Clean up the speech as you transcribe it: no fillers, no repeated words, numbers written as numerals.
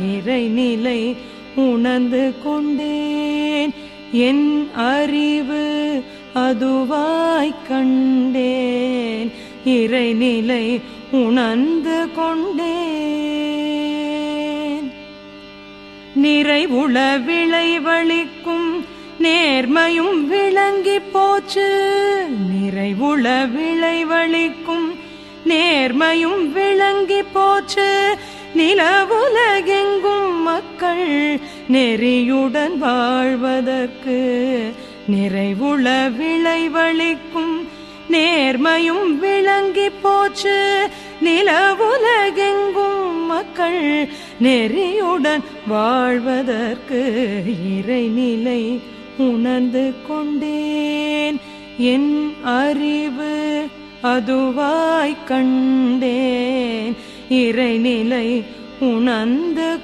இறைநிலை உணர்ந்து கொண்டேன். என் அறிவு அதுவாய்க் கண்டேன். இறைநிலை உணர்ந்து கொண்டேன். நிறைவுள விளைவளிக்கும் நேர்மையும் விளங்கி போச்சு. நிறைவுள விளைவளிக்கும் நேர்மையும் விளங்கி போச்சு. நிலவுலகெங்கும் மக்கள் நெறியுடன் வாழ்வதற்கு நிறைவுள விளைவளிக்கும் நேர்மையும் விளங்கி போச்சு. நிலவுலகெங்கும் மக்கள் நெறியுடன் வாழ்வதற்கு இறைநிலை உணர்ந்து கொண்டேன். என் அறிவு அதுவாய்க் கண்டேன். இறைநிலை உணர்ந்து